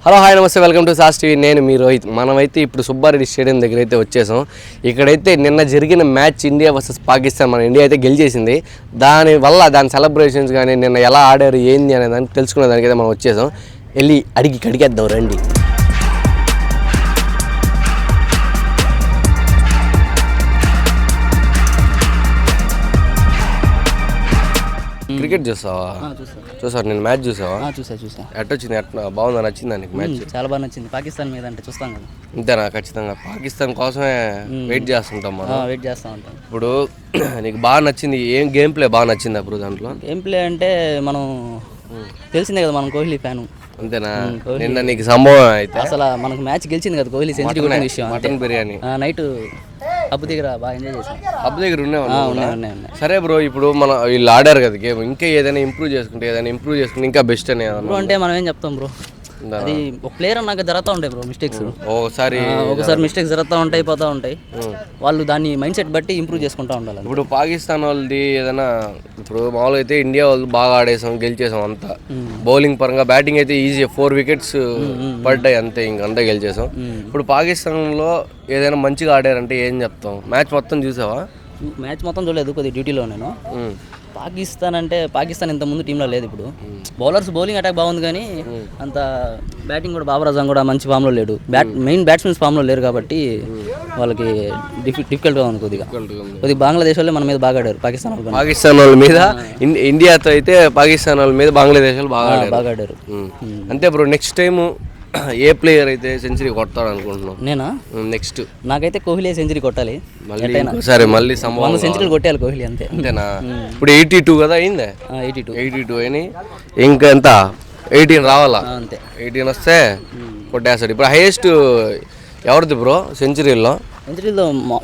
Hello hi నమస్తే welcome to sauce TV. నేను మీ రోహిత్. మనమైతే ఇప్పుడు సుబ్బారెడ్డి స్టేడియం దగ్గర అయితే వచ్చేసాం. ఇక్కడైతే నిన్న జరిగిన మ్యాచ్ ఇండియా వర్సెస్ పాకిస్తాన్, మన ఇండియా అయితే గెలిచేసింది. దాని సెలబ్రేషన్స్ కానీ నిన్న ఎలా ఆడారు ఏంది అనే దాన్ని తెలుసుకునే దానికైతే మనం వచ్చేసాం. వెళ్ళి కడిగేద్దాం రండి. క్రికెట్ చూస్తావా? చూసాను. నేను మ్యాచ్ చూసావా? చూసా. ఎట్టొచ్చింది? బాగుందా? నచ్చిందా నీకు మ్యాచ్? చాలా బాగా నచ్చింది. పాకిస్తాన్ మీద అంటే చూస్తాం కదా. అంతేనా? ఖచ్చితంగా పాకిస్తాన్ కోసమే వెయిట్ చేస్తుంటాం మనం. వెయిట్ చేస్తూ ఉంటాం. ఇప్పుడు నీకు బాగా నచ్చింది ఏం గేమ్ ప్లే బాగా నచ్చింది అప్పుడు దాంట్లో? గేమ్ ప్లే అంటే మనం తెలిసిందే కదా, మనం కోహ్లీ ఫ్యాను. అంతేనా? నిన్న నీకు సంభవం అయితే అసలు మనకు మ్యాచ్ గెలిచింది కదా, కోహ్లీ సెంచరీ కొట్టిన విషయం. మటన్ బిర్యానీ నైట్ హబ్ దగ్గర బాగా ఎంజాయ్ చేసాం. హబ్ దగ్గర ఉన్నాయి. సరే బ్రో, ఇప్పుడు మన వీళ్ళు ఆడారు కదా గేమ్, ఇంకా ఏదైనా ఇంప్రూవ్ చేసుకుంటే ఇంకా బెస్ట్ అనే అంటే మనం ఏం చెప్తాం బ్రో, అది ఒక ప్లేయర్ నాకు జరుగుతూ ఉంటాయి బ్రో మిస్టేక్స్. ఒకసారి మిస్టేక్స్ జరుగుతూ ఉంటాయి, పోతూ ఉంటాయి. వాళ్ళు దాన్ని మైండ్ సెట్ బట్టి ఇంప్రూవ్ చేసుకుంటూ ఉండాలి. ఇప్పుడు పాకిస్తాన్ వాళ్ళది ఏదైనా, ఇప్పుడు మామూలుగా అయితే ఇండియా వాళ్ళు బాగా ఆడేసాం, గెలిచేసాం అంతా. బౌలింగ్ పరంగా బ్యాటింగ్ అయితే ఈజీ, 4 వికెట్స్ పడ్డాయి అంతే, ఇంకంతా గెలిచేసాం. ఇప్పుడు పాకిస్తాన్లో ఏదైనా మంచిగా ఆడారంటే ఏం చెప్తాం? మ్యాచ్ మొత్తం చూసావా? మ్యాచ్ మొత్తం చూడలేదు, కొద్దిగా డ్యూటీలో నేను. పాకిస్తాన్ ఇంత ముందు టీంలో లేదు. ఇప్పుడు బౌలర్స్ బౌలింగ్ అటాక్ బాగుంది, కానీ అంత బ్యాటింగ్ కూడా బాబర్ అజమ్ కూడా మంచి ఫామ్లో లేడు. మెయిన్ బ్యాట్స్మెన్స్ ఫామ్లో లేరు కాబట్టి వాళ్ళకి డిఫికల్ట్గా ఉంది. కొద్దిగా బంగ్లాదేశ్ వాళ్ళే మన మీద బాగా ఆడారు. పాకిస్తాన్ వాళ్ళ మీద ఇండియాతో అయితే పాకిస్తాన్ వాళ్ళ మీద బంగ్లాదేశ్ వాళ్ళు బాగా ఆడారు. అంతే బ్రో. నెక్స్ట్ టైం ఏ ప్లేయర్ అయితే సెంచరీ కొడతాడు అనుకుంటున్నావు? నేనా? నెక్స్ట్ నాకైతే కోహ్లీ సెంచరీ కొట్టాలి. సరే, మళ్ళీ 100 సెంచరీలు కొట్టాలి కోహ్లీ, అంతేనా? ఇప్పుడు 82 కదా అయిందా? 82 అయినాయి. ఇంకా ఎంత? 18 రావాలా? అంతే. 18 వస్తే కొట్టేస్తాడు. ఇప్పుడు హైయెస్ట్ ఎవరిది బ్రో సెంచరీలో?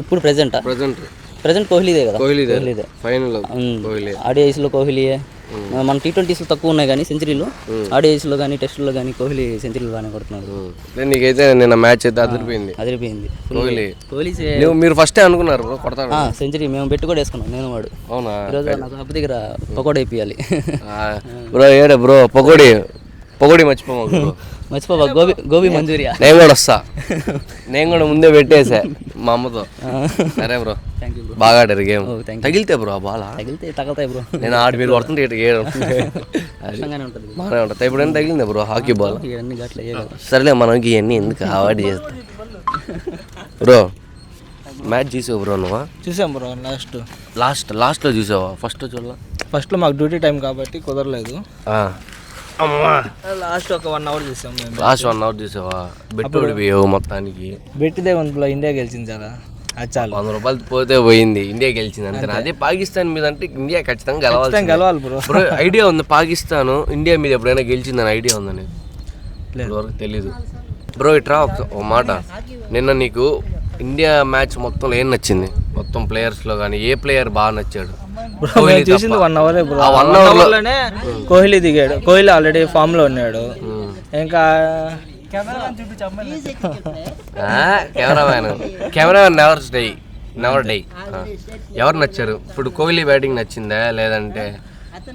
ఇప్పుడు ప్రెసెంట్ కోహ్లీదే కదా. కోహ్లీదే ఫైనల్. ఆడిఐస్లో కోహ్లీయే. మన T20s తక్కువ ఉన్నాయి కానీ సెంచరీలు, ఆడిఐస్లో కానీ టెస్టుల్లో కానీ కోహ్లీ సెంచరీలు బాగానే కొడుతున్నాడు. నీకైతే నిన్న మ్యాచ్ అయితే అదిరిపోయింది. కోహ్లీ మీరు ఫస్ట్ అనుకున్నారు కొడతాడు సెంచరీ? మేము పెట్టి కూడా వేసుకున్నాం, నేను వాడు. అవునా? ఈరోజు నాకు హబ్ దగ్గర పకోడీ వేయాలి బ్రో. ఏడే బ్రో, పకోడీ మర్చిపోవా? గోబీ మంచూరియా. నేను కూడా వస్తా. నేను కూడా ముందే పెట్టేసా మా అమ్మతో. సరే బ్రో, బాగా ఆడారు గేమ్. తగిలితే బ్రో బాగా తగులుతాయి బ్రో. నేను ఆడి మీరు కొడుతుంటే బాగానే ఉంటుంది. ఇప్పుడు ఏం తగిలిందా బ్రో హాకీ బాల్? సరేలే, మనకి ఇవన్నీ ఎందుకు అవాయిడ్ చేస్తాం బ్రో. మ్యాచ్ చూసావు బ్రో? నువ్వు చూసాం బ్రో. లాస్ట్లో చూసావా? ఫస్ట్లో మాకు డ్యూటీ టైం కాబట్టి కుదరలేదు. లాస్ట్ ఒక 1 అవర్ చూసాం. లాస్ట్ 1 అవర్ చూసావా? బెట్టు మొత్తానికి బెట్టిదే అందులో ఇండియా గెలిచింది కదా, అది చాలు. 100 రూపాయలు పోతే పోయింది, ఇండియా గెలిచింది అంతే. అదే పాకిస్తాన్ మీద అంటే ఇండియా ఖచ్చితంగా గెలవాలి బ్రో. ఐడియా ఉంది పాకిస్తాన్ ఇండియా మీద ఎప్పుడైనా గెలిచిందని ఐడియా ఉందని? వరకు తెలీదు బ్రో. ఇట్రా ఒక మాట, నిన్న నీకు ఇండియా మ్యాచ్ మొత్తంలో ఏం నచ్చింది? మొత్తం ప్లేయర్స్లో కానీ ఏ ప్లేయర్ బాగా నచ్చాడు? చూసింది 1 అవరే బ్రో. 1 అవర్లోనే కోహ్లీ దిగాడు. కోహ్లీ ఆల్రెడీ ఫామ్ లో ఉన్నాడు. ఇంకా కెమెరామెన్ నెవర్ డై. ఎవరు నచ్చారు ఇప్పుడు? కోహ్లీ బ్యాటింగ్ నచ్చిందా లేదంటే?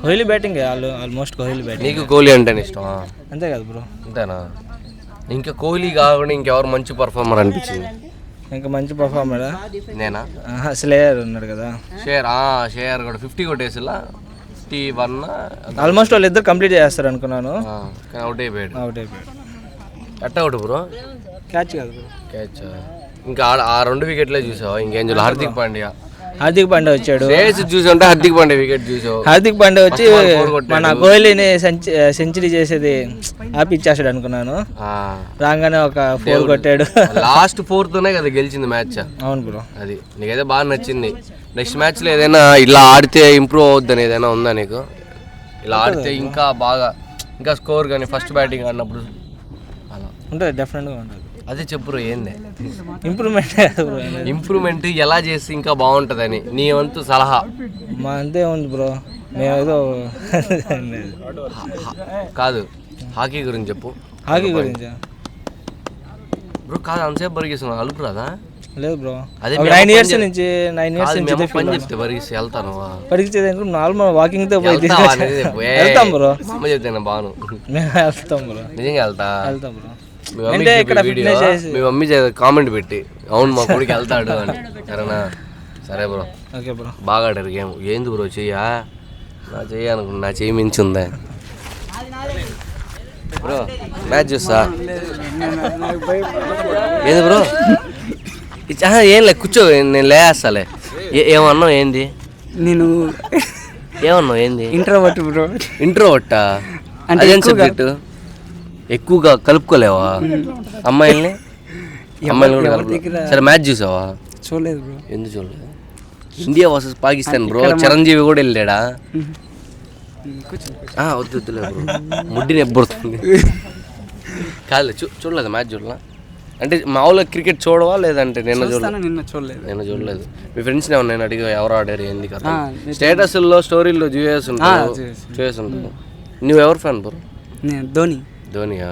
Kohli batting almost Kohli batting. నీకు కోహ్లీ అంటే ఇష్టమా? అంతే కదా బ్రో. అంతేనా? ఇంకా కోహ్లీ కాకుండా ఇంకెవరు మంచి పర్ఫార్మర్ అనిపించింది? ఇంకా మంచి పర్ఫార్మర్ నేనా? శ్రేయర్ ఉన్నాడు కదా. షేయర్ కూడా 50 కొట్టేసిలా. 51 ఆల్మోస్ట్ వాళ్ళు ఇద్దరు కంప్లీట్ చేస్తారు అనుకున్నాను. అవుట్ అయిపోయాడు. ఎట్ట అవుట్ బ్రో? క్యాచ్ కాదు బ్రో, క్యాచ్. ఇంకా ఆ 2 వికెట్లే చూసావా? ఇంకేం చూడాలి? హార్దిక్ పాండ్యా వచ్చాడు. చూసాంటే హార్దిక్ పాండ్యా వికెట్ చూసావు? హార్దిక్ పాండ్యా వచ్చి మన కోహ్లీని సెంచరీ చేసేది ఆపిచ్చేసాడు అనుకున్నాను. రాగానే ఒక 4 కొట్టాడు. లాస్ట్ 4తోనే కదా గెలిచింది మ్యాచ్. అవును బ్రో. అది నీకైతే బాగా నచ్చింది. నెక్స్ట్ మ్యాచ్లో ఏదైనా ఇలా ఆడితే ఇంప్రూవ్ అవుద్దని ఏదైనా ఉందా నీకు? ఇలా ఆడితే ఇంకా బాగా, ఇంకా స్కోర్ కానీ ఫస్ట్ బ్యాటింగ్ ఆడినప్పుడు అలా ఉంటుంది, డెఫినెట్గా ఉంటుంది. అదే చెప్పురు ఏంది ఇంప్రూవ్మెంట్ ఎలా చేసి ఇంకా బాగుంటుందని నీ వంతు సలహా? మా అంతే ఉంది బ్రో. మేమేదో కాదు, హాకీ గురించి చెప్పు. హాకీ గురించి బ్రో కాదు, అంతసేపు బరిగేస్తున్నావు, అలుపు రాదా? లేదు బ్రో, అదే 9 years నుంచి 9 years నుంచి ఇదే పని field చెప్తే పరిగెత్తి వెళ్తాను పరిగెత్తేది నార్మల్ వాకింగ్ తో పోయి వెళ్తాం బ్రో, అమ్మ చెప్తాను బాను మేము వెళ్తాం బ్రో, నిజంగా వెళ్తా బ్రో. మీ మమ్మీకి చెప్పి వీడియో మీ మమ్మీ కామెంట్ పెట్టి అవును మా కొడుకు వెళ్తాడు అని. సరేనా? సరే బ్రో, ఓకే బ్రో. బాగా ఆడారు గేమ్. ఏంది బ్రో చెయ్యా? నా చెయ్యి అనుకున్నా, నా చెయ్యి మించి ఉందా బ్రో? మ్యాచ్ చూస్తా. ఏంది బ్రో? ఏం లే, కూర్చో, నేను లేస్తాలే. ఏమన్నావు? ఏంది నేను ఏమన్నావు? ఏంది ఇంట్రోవర్ట్ బ్రో. ఇంట్రోవర్టా? అంటే అదేం సబ్జెక్టు? ఎక్కువగా కలుపుకోలేవా అమ్మాయిల్ని? అమ్మాయిలు కూడా కలుపుకో. సరే మ్యాచ్ చూసావా? చూడలేదు బ్రో. ఎందుకు చూడలేదు? India versus Pakistan bro. Chiranjeevi కూడా వెళ్ళాడా? వద్దులే బ్రో, ముడ్డిని ఎబ్బడుతుంది. కాదు చూడలేదు మ్యాచ్ చూడలా? అంటే మామూలుగా క్రికెట్ చూడవా లేదంటే నిన్న చూడలేదు? నిన్న చూడలేదు. మీ ఫ్రెండ్స్ని ఏమన్నా నేను అడిగా ఎవరు ఆడారు ఏంది కదా? స్టేటస్లో స్టోరీల్లో చూసేస్తుంటావు. నువ్వు ఎవరు ఫ్యాన్ బ్రో? నేను ధోని. ధోనియా?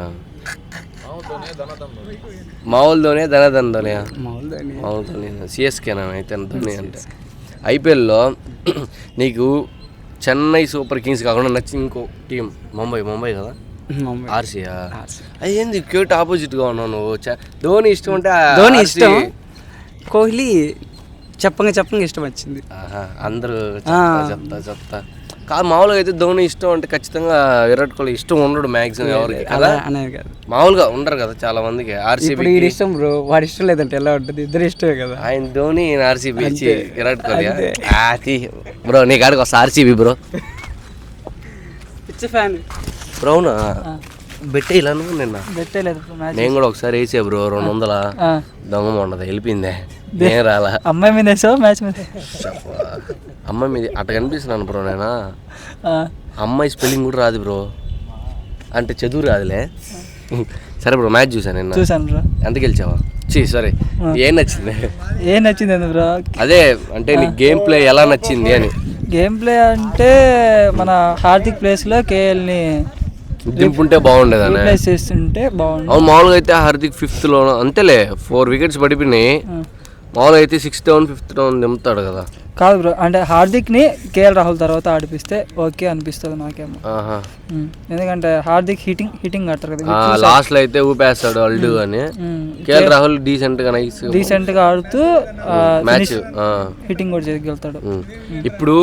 మామూలు ధోనియా ధనధన్ ధోనియా? మామూలు ధోని. సిఎస్కేనా అయితే ధోని అంటే? ఐపీఎల్లో నీకు చెన్నై సూపర్ కింగ్స్ కాకుండా నచ్చి ఇంకో టీం ముంబై కదా? ఆర్సీయా? అది ఏంది క్యూట్ ఆపోజిట్గా ఉన్నావు నువ్వు? ధోని ఇష్టం అంటే ధోని ఇష్టం, కోహ్లీ చెప్పంగా ఇష్టం వచ్చింది. అందరూ చెప్తా కాదు. మామూలుగా అయితే ధోని ఇష్టం అంటే ఖచ్చితంగా విరాట్ కోహ్లీ ఇష్టం ఉండడు మ్యాక్సిమం ఎవరికి కదా? మామూలుగా ఉండరు కదా చాలా మందికి. ఆర్సీబీ ఇష్టం బ్రో, వాడి ఇష్టం లేదంటే ఎలా ఉంటుంది? ఇద్దరు ఇష్టమే కదా. ఆయన ధోని, ఆర్సీబీ ఇచ్చి విరాట్ కోహ్లీ. బ్రో నీ కాడికి వస్తా ఆర్సీబీ బ్రో. Fan bro. అవునా? బెట్టేలా నువ్వు? నిన్న పెట్టలేదు. నేను కూడా ఒకసారి వేసా బ్రో, 200 దొంగ ఉండదు వెళ్ళిపోయిందే. నేను రాలా. అమ్మాయి మీద వేసావు మ్యాచ్ మీద? అమ్మాయి మీద అట్ట కనిపిస్తున్నాను బ్రో నేనా? అమ్మాయి స్పెల్లింగ్ కూడా రాదు బ్రో, అంటే చదువు రాదులే. సరే బ్రో, మ్యాచ్ చూసాను బ్రో. ఎంత గెలిచావా? సరే, ఏం నచ్చింది బ్రో? అదే అంటే నీకు గేమ్ ప్లే ఎలా నచ్చింది అని. గేమ్ ప్లే అంటే మన హార్దిక్ ప్లేస్లో కేఎల్ని దింపుంటే బాగుండేదని చేస్తుంటే బాగుంది. అవును, మామూలుగా అయితే హార్దిక్ 5th లో అంతేలే 4 wickets పడిపోయినాయి. మామూలుగా అయితే 6th down 5th down దింపుతాడు కదా? కాదు బ్రో, అంటే హార్దిక్ని కేఎల్ రాహుల్ తర్వాత ఆడిపిస్తే ఓకే అనిపిస్తుంది నాకేమో. ఎందుకంటే హార్దిక్ హిట్టింగ్ ఆడతారు కదా, లాస్ట్ లో అయితే ఊపేస్తాడు అల్డు అని. కేఎల్ రాహుల్ డీసెంట్ గా ఆడుతూ మ్యాచ్ హిట్టింగ్ కూడా చేయగలుగుతాడు. ఇప్పుడు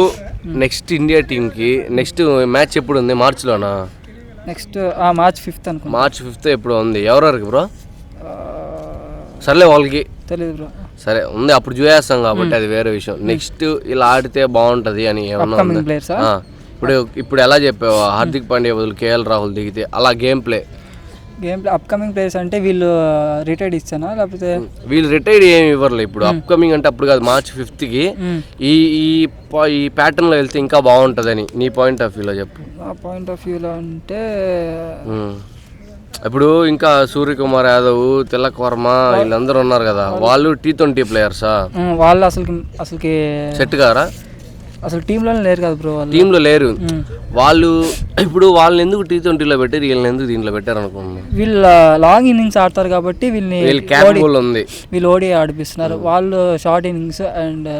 నెక్స్ట్ ఇండియా టీమ్ కి నెక్స్ట్ మ్యాచ్ ఎప్పుడు ఉంది? మార్చిలోనా? నెక్స్ట్ మార్చ్ 5th అనుకో. మార్చ్ 5th ఎప్పుడు ఉంది? ఎవరెవరికి బ్రో? సర్లే వాళ్ళకి తెలియదు బ్రో. సరే ఉంది, అప్పుడు చూసేస్తాం కాబట్టి అది వేరే విషయం. నెక్స్ట్ ఇలా ఆడితే బాగుంటది అని ఏమన్నా ఉందా? ఇప్పుడు ఎలా చెప్పావు? హార్దిక్ పాండ్యా బదులు కేఎల్ రాహుల్ దిగితే అలా గేమ్ ప్లే అప్కమింగ్ ప్లేయర్స్ అంటే వీళ్ళు రిటైర్డ్ ఇస్తానా లేకపోతే? వీళ్ళు రిటైర్డ్ ఏమి ఇవ్వరు ఇప్పుడు. అప్కమింగ్ అంటే అప్పుడు కాదు, మార్చ్ 5th కి ఈ ప్యాటర్న్ లో వెళ్తే ఇంకా బాగుంటదని నీ పాయింట్ ఆఫ్ వ్యూలో చెప్పు. నా పాయింట్ ఆఫ్ వ్యూలో అంటే ఇప్పుడు ఇంకా సూర్యకుమార్ యాదవ్, తిలక్ వర్మ వీళ్ళందరూ ఉన్నారు కదా, వాళ్ళు T20 ప్లేయర్సా? వాళ్ళు అసలుకి సెట్ కారా? అసలు టీంలోనే లేరు కదా బ్రో. టీంలో లేరు వాళ్ళు. ఇప్పుడు వాళ్ళని ఎందుకు T20లో పెట్టారు, వీళ్ళని ఎందుకు దీంట్లో పెట్టారు అనుకున్నాను. వీళ్ళు లాంగ్ ఇన్నింగ్స్ ఆడతారు కాబట్టి వీళ్ళు ఓడి ఆడిపిస్తున్నారు. వాళ్ళు షార్ట్ ఇన్నింగ్స్ అండ్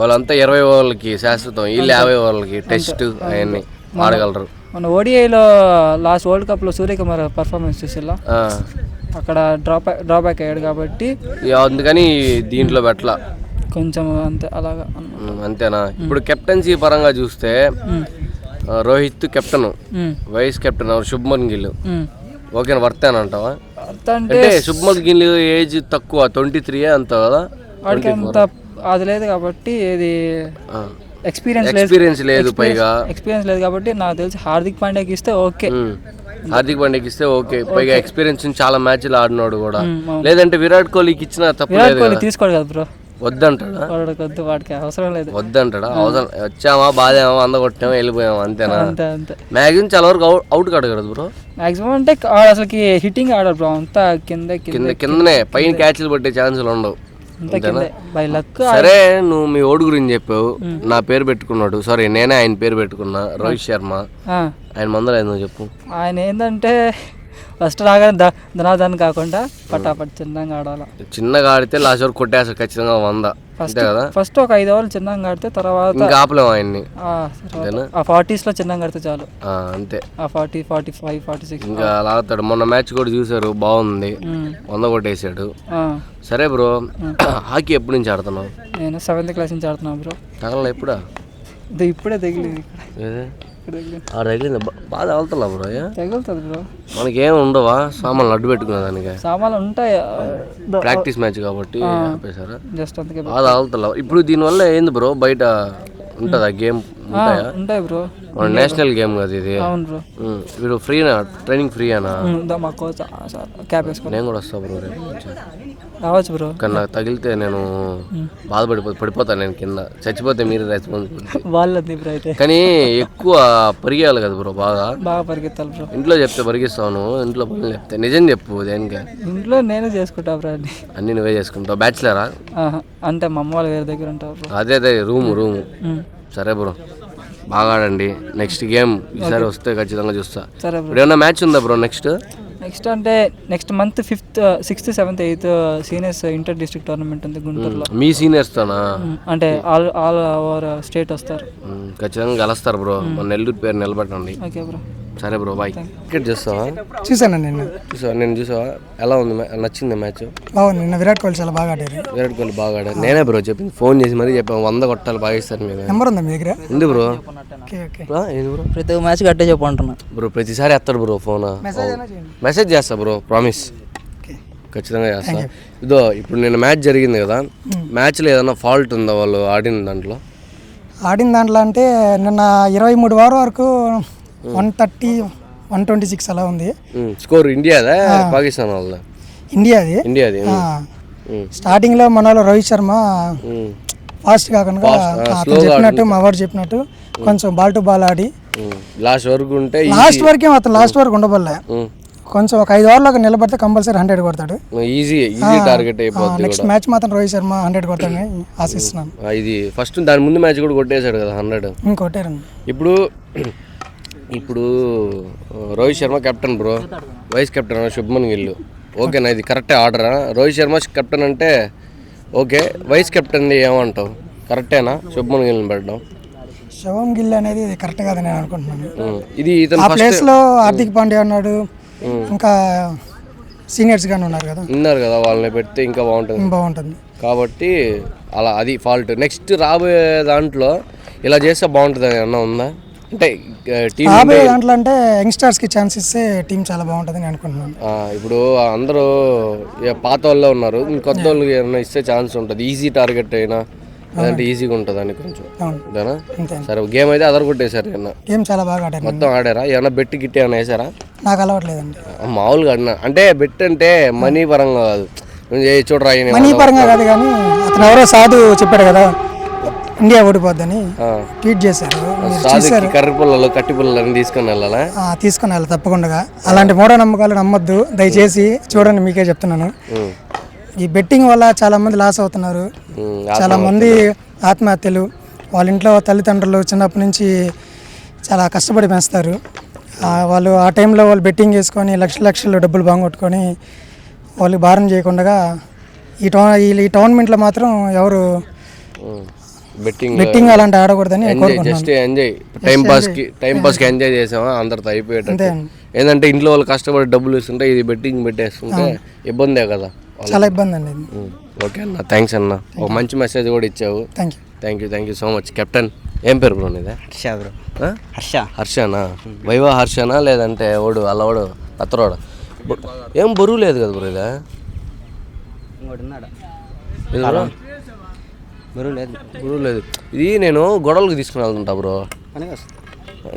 వాళ్ళంతా 20 ఓవర్లకి శాశ్వతం, వీళ్ళు 50 ఓవర్లకి టెస్ట్ అవన్నీ ఆడగలరు. మన ఓడిఐలో లాస్ట్ వరల్డ్ కప్లో సూర్యకుమార్ పర్ఫార్మెన్స్ చూసేలా అక్కడ డ్రాబ్యాక్ అయ్యాడు కాబట్టి అందుకని దీంట్లో పెట్టలా కొంచెం అంతే అలాగా. అంతేనా? ఇప్పుడు కెప్టెన్సీ పరంగా చూస్తే Rohit captain, vice captain Shubman Gill ఓకేనా? వర్తేనా అంటావా? అంటే శుభ్మన్ గిల్ ఏజ్ తక్కువ, 23 అంత కదా? వాడికి అంత అది లేదు కాబట్టి ఇది ఎక్స్పీరియన్స్ లేదు, పైగా ఎక్స్పీరియన్స్ లేదు కాబట్టి నాకు తెలిసి హార్దిక్ పాండ్యాకి ఇస్తే ఓకే. హార్దిక్ పాండ్యాకి ఇస్తే ఓకే, పైగా ఎక్స్పీరియన్స్ చాలా మ్యాచ్లు ఆడినాడు కూడా. లేదంటే విరాట్ కోహ్లీకి ఇచ్చిన తప్పు లేదు. తీసుకోడు కదా బ్రో. వద్దంటాడా? వాడికి అవసరం లేదు. వద్దంటాడా? అవసరం వచ్చామా, బాధామా, అందగొట్టామా, వెళ్ళిపోయామా, అంతేనా? మ్యాక్సిమం చాలా వరకు అవుట్ కడగలదు బ్రో. మ్యాక్సిమం అంటే అసలుకి హిట్టింగ్ ఆడారు బ్రో, అంతా కిందనే, పైన క్యాచ్లు పట్టే ఛాన్సులు ఉండవు. సరే, నువ్వు మీ ఓడి గురించి చెప్పావు, నా పేరు పెట్టుకున్నాడు. సారీ, నేనే ఆయన పేరు పెట్టుకున్నా, రోహిత్ శర్మ. ఆయన మందలేదు, నువ్వు చెప్పు. ఆయన ఏంటంటే ఫస్ట్ రాగానే ధనాధన్ కాకుండా పటాపట్ చిన్నగా ఆడాలి. చిన్నగా ఆడితే లాస్ట్ వరకు కొట్టేస్తారు ఖచ్చితంగా 100 అంతే కదా. ఫస్ట్ ఒక 5 ఓవర్లు చిన్నగా ఆడితే తర్వాత ఇంకా ఆపలేము ఆయన్ని. ఆ 40s లో చిన్నగా ఆడితే చాలు. అంతే ఆ 40, 45, 46 ఇంకా లాగుతాడు. మొన్న మ్యాచ్ కూడా చూసారు, బాగుంది, 100 కొట్టేసాడు. సరే బ్రో, హాకీ ఎప్పటి నుంచి ఆడుతున్నావు? నేను 7th క్లాస్ నుంచి ఆడుతున్నాను బ్రో. తగల ఎప్పుడా? ఇప్పుడే తగిలింది. ఆడ తగిలింది బాగా తగులుతా బ్రో. తగులుతుంది బ్రో. మనకేం ఉండవా సామాన్లు అడ్డు పెట్టుకునే దానికి? సామాన్లు ఉంటాయి, ప్రాక్టీస్ మ్యాచ్ కాబట్టి ఆపేశారా? జస్ట్ అందుకే బాగా తగులుతా. ఇప్పుడు దీనివల్ల ఏంది బ్రో, బయట ఉంటుందా గేమ్? ఉంటాయి బ్రో. మన నేషనల్ గేమ్ కదా ఇది. అవును బ్రో. వీడు ఫ్రీనా, ట్రైనింగ్ ఫ్రీ అనా? మా కోచ్ క్యాప్ వేసుకుని. నేను కూడా వస్తా బ్రో రేపు. రావచ్చు బ్రో. కానీ నాకు తగిలితే నేను పడిపోతాను నేను కింద, చచ్చిపోతే మీరు రెస్పాన్సిబిలిటీ. వాళ్ళది బ్రో అయితే. కానీ ఎక్కువ పరిగెయాలి కదా బ్రో, బాగా పరిగెత్తాలి బ్రో. ఇంట్లో చెప్తే పరిగెస్తాను, ఇంట్లో పనులు చెప్తే నిజం చెప్పు దేనికి? ఇంట్లో నేనే చేసుకుంటా బ్రో అన్ని నువ్వే చేసుకుంటావు. బ్యాచులరా? అంటే మా అమ్మ వాళ్ళు వేరే దగ్గర ఉంటారు బ్రో. అదే రూము. సరే బ్రో, బాగా ఆడండి. నెక్స్ట్ గేమ్ ఈసారి వస్తే ఖచ్చితంగా చూస్తా. సరే బ్రో. ఇప్పుడు ఏమన్నా మ్యాచ్ ఉందా బ్రో నెక్స్ట్ అంటే next month 5th, 6th, 7th, 8th seniors inter district tournament ఉంది గుంటూరులో. మీ సీనియర్స్ తోనా? అంటే ఆల్ ఓవర్ స్టేట్ వస్తారు. ఖచ్చితంగా కలుస్తారు బ్రో. మన నెల్లూరు పేరు నిలబెట్టండి. Okay bro. సరే బ్రో, బాయ్. క్రికెట్ చూస్తావా? చూసాను నేను చూసావా? ఎలా ఉంది? నచ్చింది మ్యాచ్? బాగుంది. నిన్న విరాట్ కోహ్లీ చాలా బాగా ఆడారు. విరాట్ కోహ్లీ బాగా ఆడారు. నేనే బ్రో చెప్పింది, ఫోన్ చేసి మరీ చెప్పాను 100 కొట్టాలి పాకిస్తాన్ మీద. నెంబర్ ఉందా మీ దగ్గర? ఉంది బ్రో. ఏంది బ్రో, ప్రతి మ్యాచ్ కట్టే చెప్పంటున్నా బ్రో. ప్రతిసారి ఎత్తాడు బ్రో ఫోన్. మెసేజ్ చేస్తా బ్రో, ప్రామిస్. ఖచ్చితంగా చేస్తా. ఇదో ఇప్పుడు నిన్న మ్యాచ్ జరిగింది కదా, మ్యాచ్లో ఏదైనా ఫాల్ట్ ఉందా వాళ్ళు ఆడిన దాంట్లో? అంటే నిన్న 23 ఓవర్ వరకు 130, 126 అలా ఉంది స్కోర్. ఇండియాదా పాకిస్తాన్ వాళ్ళదా? ఇండియాది. స్టార్టింగ్ లో మన వాళ్ళు రోహిత్ శర్మ ఫాస్ట్ కాకుండా చెప్పినట్టు మా వాడు చెప్పినట్టు కొంచెం ball to ball Audi last వరకు ఉంటే లాస్ట్ వరకు ఉండబోలే. కొంచెం ఒక 5 ఓవర్లకు నిలబడితే కంపల్సరీ 100 కొడతాడు. ఈజీ టార్గెట్ అయిపోతుంది. నెక్స్ట్ మ్యాచ్ మాత్రం రోహిత్ శర్మ 100 కొడతాడని ఆశిస్తున్నాను. ఇది ఫస్ట్ దాని ముందు మ్యాచ్ కూడా కొట్టేశాడు కదా 100. కొట్టారు. ఇప్పుడు Rohit Sharma captain bro, vice captain Shubman Gill. ఓకేనా? ఇది కరెక్టే ఆర్డరా? రోహిత్ శర్మ కెప్టెన్ అంటే ఓకే, వైస్ కెప్టెన్ ఏమంటావు? కరెక్టేనా శుభ్మన్ గిల్ని పెట్టడం? శుభం గిల్ అనేది కరెక్ట్ కాదని నేను అనుకుంటున్నాను. ఇది ఆ ప్లేస్ లో హార్దిక్ పాండ్యా ఉన్నాడు, ఇంకా సీనియర్స్ గానే ఉన్నారు కదా, వాళ్ళని పెడితే ఇంకా బాగుంటుంది కాబట్టి అలా అది ఫాల్ట్. నెక్స్ట్ రాబోయే దాంట్లో ఇలా చేస్తే బాగుంటుంది అని అన్న ఉందా? అంటే టీం దాంట్లో అంటే యంగ్స్టర్స్ కి ఛాన్స్ ఇస్తే టీం చాలా బాగుంటుంది అని అనుకుంటున్నాను. ఇప్పుడు అందరూ పాత వాళ్ళే ఉన్నారు, కొత్త వాళ్ళకి ఏమైనా ఇస్తే ఛాన్స్ ఉంటుంది. ఈజీ టార్గెట్ అయినా లేదంటే ఈజీగా ఉంటుంది అని కొంచెం. సరే, గేమ్ అయితే అదర్ కొట్టేశారు. గేమ్ చాలా బాగా ఆడారు. మొత్తం ఆడారా? ఏమన్నా బెట్ గిట్టి ఏమైనా వేసారా? నాకు అలవాట్లేదండి. మామూలుగా ఆడినా. అంటే బెట్ అంటే మనీ పరంగా కాదు, చూడరా మనీ పరంగా కాదు, కానీ అతను ఎవరో సాధు చెప్పాడు కదా ఇండియా ఓడిపోద్దని, ట్వీట్ చేశారు. కర్రీ పుల్లలు కట్టి పుల్లలు తీసుకొని వెళ్ళాలి తప్పకుండా. అలాంటి మూఢనమ్మకాలు నమ్మొద్దు దయచేసి. చూడండి, మీకే చెప్తున్నాను. ఈ బెట్టింగ్ వల్ల చాలా మంది లాస్ అవుతున్నారు. చాలా మంది ఆత్మహత్యలు. వాళ్ళ ఇంట్లో తల్లిదండ్రులు చిన్నప్పటి నుంచి చాలా కష్టపడి పెంచుతారు. వాళ్ళు ఆ టైంలో వాళ్ళు బెట్టింగ్ వేసుకొని లక్షలు డబ్బులు బాగొట్టుకొని వాళ్ళు భారం చేయకుండా ఈ టోర్నమెంట్లో మాత్రం ఎవరు బెట్టింగ్ అలాంటి ఆడకూడదని జస్ట్ ఎంజాయ్, టైం పాస్కి ఎంజాయ్ చేసామా అందరితో అయిపోయేటట్టు. ఏంటంటే ఇంట్లో వాళ్ళు కష్టపడి డబ్బులు ఇస్తుంటే ఇది బెట్టింగ్ పెట్టేస్తుంటే ఇబ్బందే కదా, చాలా ఇబ్బంది అండి. ఓకే అన్న, థ్యాంక్స్ అన్న. ఒక మంచి మెసేజ్ కూడా ఇచ్చావు. Thank you so much. Captain ఏం పేరు బ్రో నీదే? హర్షనా? వైవా హర్షనా లేదంటే ఓడు అల్లవాడు అత్తరోడు? ఏం బరువు లేదు కదా బ్రో ఇదా? బరువు లేదు. ఇది నేను గొడవలకు తీసుకుని వెళ్తుంటా బ్రో,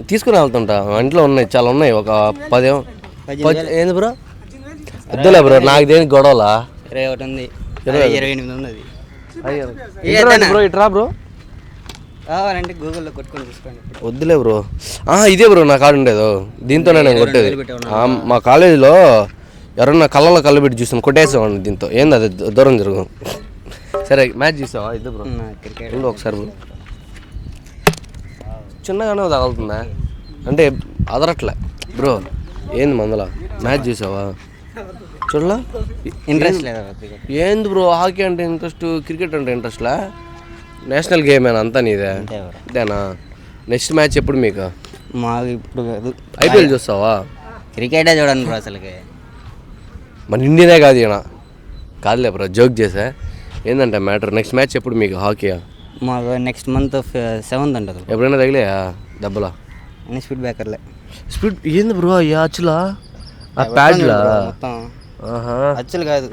తీసుకుని వెళ్తుంటా. ఇంట్లో ఉన్నాయి, చాలా ఉన్నాయి, ఒక 10. ఏంది బ్రో? వద్దులే బ్రో, నాకు దేనికి గొడవలా? 21 ఉంది, 28 ఉన్నది బ్రో. ఇట్రా బ్రో, కావాలంటే గూగుల్లో కొట్టుకొని చూసుకోండి. వద్దులే బ్రో. ఇదే బ్రో నా కాడ ఉండేదో, దీంతోనే నేను కొట్టేది. మా కాలేజీలో ఎవరన్నా కళ్ళలో కళ్ళు పెట్టి చూస్తాను, కొట్టేసామండి దీంతో. ఏంది అది దూరం జరుగు. సరే, మ్యాచ్ చూసావా? ఇది బ్రో క్రికెట్ ఒకసారి బ్రో. చిన్నగానే తగులుతుందా అంటే అదరట్లే బ్రో. ఏంది మందల మ్యాచ్ చూసావా? చూడలా? ఇంట్రెస్ట్ లేదు. ఏంది బ్రో హాకీ అంటే ఇంట్రెస్ట్, క్రికెట్ అంటే ఇంట్రెస్ట్లా? నేషనల్ గేమేనా అంతా నీదే? అంతేనా? నెక్స్ట్ మ్యాచ్ ఎప్పుడు మీకు? మాకు ఇప్పుడు కాదు. ఐపీఎల్ చూస్తావా? క్రికెటే చూడండి బ్రో అసలుకి. మన ఇండియానే కాదు ఈయన. కాదులే బ్రో, జోక్ చేసా. ఏంటంటే మ్యాటర్ నెక్స్ట్ మ్యాచ్ ఎప్పుడు మీకు హాకీయా? మాకు నెక్స్ట్ మంత్ 7th ఉంటుంది. ఎప్పుడైనా తగిలేయా దెబ్బలా? అన్ని స్పీడ్ బ్రేకర్లే. స్పీడ్ ఏంది బ్రో అచ్చులా? ఆ ప్యాడ్లా మొత్తం ఆహా అచ్చులు కాదు,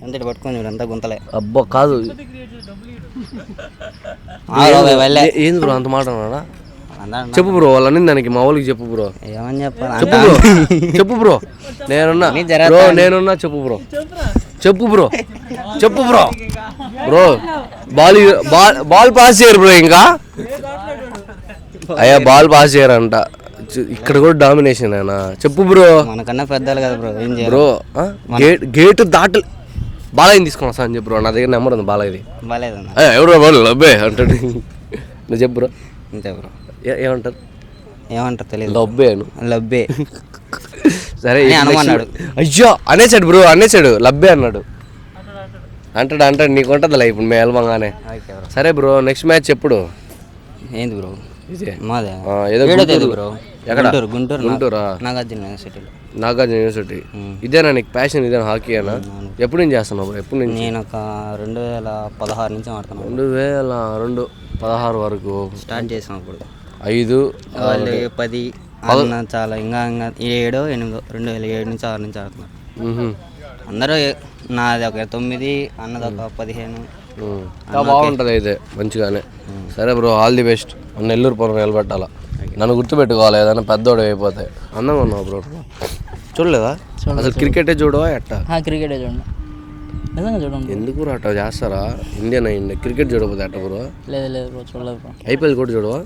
అంతే పట్టుకొని చూడు అంతా గుంతలే. అబ్బా కాదు ఏంది బ్రో అంత మాట అన్నాడా? చెప్పు బ్రో వాళ్ళని దానికి మా వాళ్ళకి చెప్పు బ్రో. ఏమని చెప్పాలి? చెప్పు బ్రో, చెప్పు బ్రో, నేనున్నా బ్రో, నేనున్నా చెప్పు బ్రో, చెప్పు బ్రో, చెప్పు బ్రో. బ్రో బాల్ పాస్ చేయరు బ్రో, ఇంకా అయ్యా బాల్ పాస్ చేయరంట. ఇక్కడ కూడా డామినేషన్ అయినా. చెప్పు బ్రో. మనకన్నా పెద్దలు కదా బ్రో, ఏం చేయాలి బ్రో? గేట్ దాటలు బాలయ్యని తీసుకున్నా సార్ అని చెప్పు బ్రో. నా దగ్గర నెంబర్ ఉంది బాలయ్యది. బాగాలేదన్నా. ఎవరో వాళ్ళు లబ్బే అంటాడు. నువ్వు చెప్పు బ్రో. అంతే బ్రో. ఏమంటారు? ఏమంటారు తెలియదు. లబ్బే అను. లబ్బే. సరే అనమన్నాడు. అయ్యో అనేసాడు బ్రో, అనేసాడు లబ్బే అన్నాడు. అంటాడు నీకు ఉంటుందిలే ఇప్పుడు మేము వెళ్ళమంగానే. సరే బ్రో నెక్స్ట్ మ్యాచ్ ఎప్పుడు? ఏంది బ్రో? ఇదే మాదే ఏదో బ్రో. ఎక్కడ? గుంటూరు. గుంటూరా? నాగార్జున యూనివర్సిటీలో. నాగార్జున యూనివర్సిటీ. ఇదేనా నీకు ప్యాషన్? ఇదేనా హాకీ అనా? ఎప్పుడు నుంచి చేస్తున్నావు బ్రో? ఎప్పుడు నుంచి? నేను ఒక 2016 నుంచి ఆడుతున్నాను. 2016 వరకు స్టార్ట్ చేసాం అప్పుడు. 5 వాళ్ళు 10 అన్న చాలా ఇంకా 7, 8 2007 నుంచి 6 నుంచి ఆడుతున్నారు అందరూ. నాది ఒక 9, అన్నది ఒక 15. బాగుంటుంది అయితే మంచిగానే. సరే bro all the best. Nellore పొలం నిలబెట్టాలా, నన్ను గుర్తుపెట్టుకోవాలి ఏదైనా పెద్దోడు అయిపోతే. అందంగా ఉన్నావు బ్రో. చూడలేదా అసలు? క్రికెటే చూడవా ఎట్టా? క్రికెటే చూడండి, నిజంగా చూడండి. ఎందుకు బ్రో అట్లా చేస్తారా? ఇండియన్ అయింది క్రికెట్ చూడకపోతే అట్ట బ్రో? లేదు బ్రో, చూడలేదు బ్రో. ఐపీఎల్ కూడా చూడవా?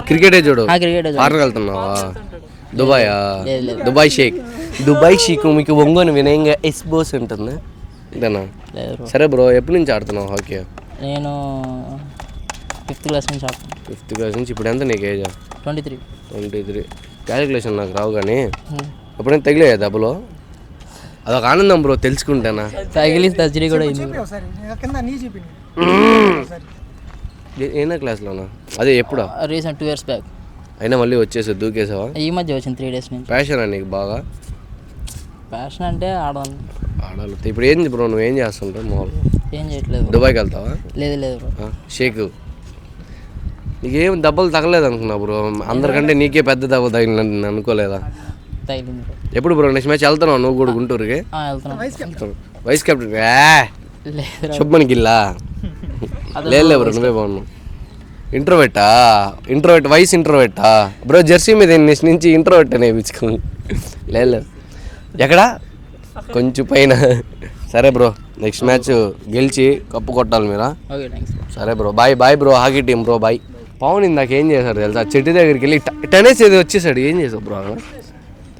క్రికెటే చూడు. ఫారెన్ వెళ్తున్నావా? దుబాయా? దుబాయ్ షేక్ మీకు ఒంగోని వినయంగా ఎస్బోస్ ఉంటుంది అంతేనా? సరే బ్రో ఎప్పటి నుంచి ఆడుతున్నావు హాకీ? నేను 5th క్లాస్ నుంచి ఆడుతున్నాను. 5th క్లాస్ నుంచి. ఇప్పుడు ఎంత నీకు ఏజ్? 23. క్యాలిక్యులేషన్ నాకు రావు కానీ ఎప్పుడైనా తగిలేయా దెబ్బలో? అదొక ఆనందం బ్రో తెలుసుకుంటానా. తగిలి సర్జరీ కూడా అయింది. ఏనా క్లాస్లోనా? అదే ఎప్పుడా? Recent 2 years back. అయినా మళ్ళీ వచ్చేసి దూకేసావా? ఈ మధ్య వచ్చింది 3 days నుంచి. ప్యాషన్ నీకు బాగా? ప్యాషన్ అంటే ఆడాలి. ఇప్పుడు ఏంది బ్రో నువ్వు ఏం చేస్తుంటావు మామూలు? ఏం చేయట్లేదు. దుబాయ్కి వెళ్తావా? లేదు బ్రో. షేక్ నీకేం దెబ్బలు తగలేదు అనుకున్నా బ్రో? అందరికంటే నీకే పెద్ద దెబ్బ తగిలింది అనుకోలేదా? తగిలింది. ఎప్పుడు బ్రో నెక్స్ట్ మ్యాచ్ వెళ్తున్నావు నువ్వు కూడా గుంటూరుకి? వైస్ కెప్టెన్ శుభ్మన్ గిల్లా? లేదు బ్రో నువ్వే బాగున్నావు. ఇంట్రోవెట్ వైస్ ఇంట్రోవెట్టా బ్రో? జెర్సీ మీద నెక్స్ట్ నుంచి ఇంట్రోవెట్ అనే పిచ్చుకో. లేదు ఎక్కడ కొంచెం పైన. సరే బ్రో నెక్స్ట్ మ్యాచ్ గెలిచి కప్పు కొట్టాలి మీరా? సరే bro bye bro hockey team bro bye. Pawan ఇందాక ఏం చేశాడు తెలుసా? చెట్టు దగ్గరికి వెళ్ళి టెన్నిస్ ఏదో వచ్చేసాడు. ఏం చేసావు బ్రో?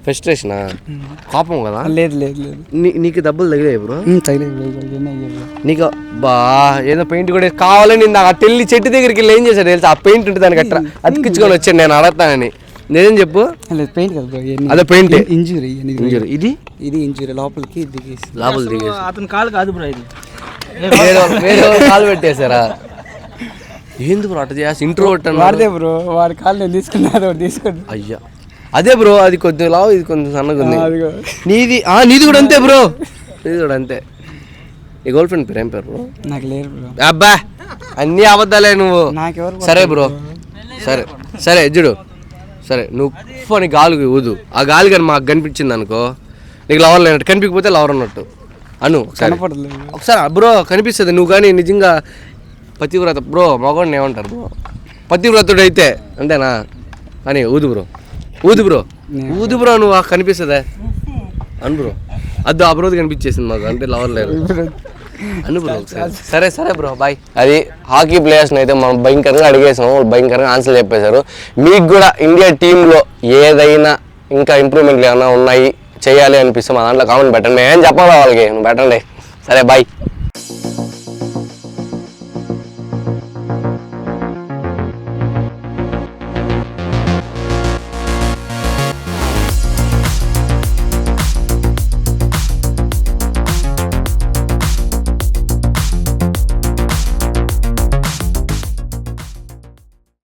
ఫ్రస్ట్రేషనా? కోపం కదా? లేదు నీకు దెబ్బలు తగిలాయి బ్రో? నీకు ఏదో పెయింట్ కూడా కావాలని ఇందాక తెల్లి చెట్టు దగ్గరికి వెళ్ళి ఏం చేశాడు తెలుసా? ఆ పెయింట్ ఉంటే దానికి అట్లా అతికించుకొని వచ్చాను. నేను అడగతానని నిజం చెప్పు. పెయింట్ కదా అదే పెయింట్. ఇంజురీ ఇది ఇంజురీ లోపలికి దిగేసి అతని కాలు కాదు బ్రో, ఇది వేరే కాలు పెట్టేశారా? ఏంది బ్రో అట్లా చేసి? ఇంట్రోవర్ట్ వాడితే బ్రో, వాడి కాలు నేను తీసుకున్నా తీసుకోండి. అయ్యా అదే బ్రో, అది కొద్దిగా లావు, ఇది కొంచెం సన్నగా ఉంది. నీది కూడా అంతే బ్రో, నీది కూడా అంతే. నీ గర్ల్ ఫ్రెండ్ పేరు ఏం పేరు బ్రో? నాకు లేరు బ్రో. అబ్బా అన్నీ అబద్ధాలే నువ్వు. సరే బ్రో, సరే చూడు, సరే నువ్వు నీ గాలికి ఊదు. ఆ గాలి కానీ మాకు కనిపించింది అనుకో, నీకు లవర్ లేనట్టు, కనిపించకపోతే లవర్ అన్నట్టు అను. ఒకసారి బ్రో కనిపిస్తుంది నువ్వు కానీ నిజంగా పతివ్రత బ్రో. మగవాడిని ఏమంటారు బ్రో? పతివ్రతుడు అయితే అంతేనా? అని ఊదు బ్రో నువ్వు కనిపిస్తుందా అను బ్రో. అద్దు ఆ బ్రోది కనిపించేసింది మాకు, అంటే లవర్ లేరు అను బ్రో. సరే బ్రో బాయ్. అది హాకీ ప్లేయర్స్ని అయితే మనం భయంకరంగా అడిగేసాం, భయంకరంగా ఆన్సర్ చెప్పేశారు. మీకు కూడా ఇండియా టీంలో ఏదైనా ఇంకా ఇంప్రూవ్మెంట్లు ఏమైనా ఉన్నాయి చేయాలి అనిపిస్తే మా దాంట్లో కామెంట్ పెట్టండి. ఏం చెప్పాలా వాళ్ళకి, నువ్వు పెట్టండి. సరే బాయ్.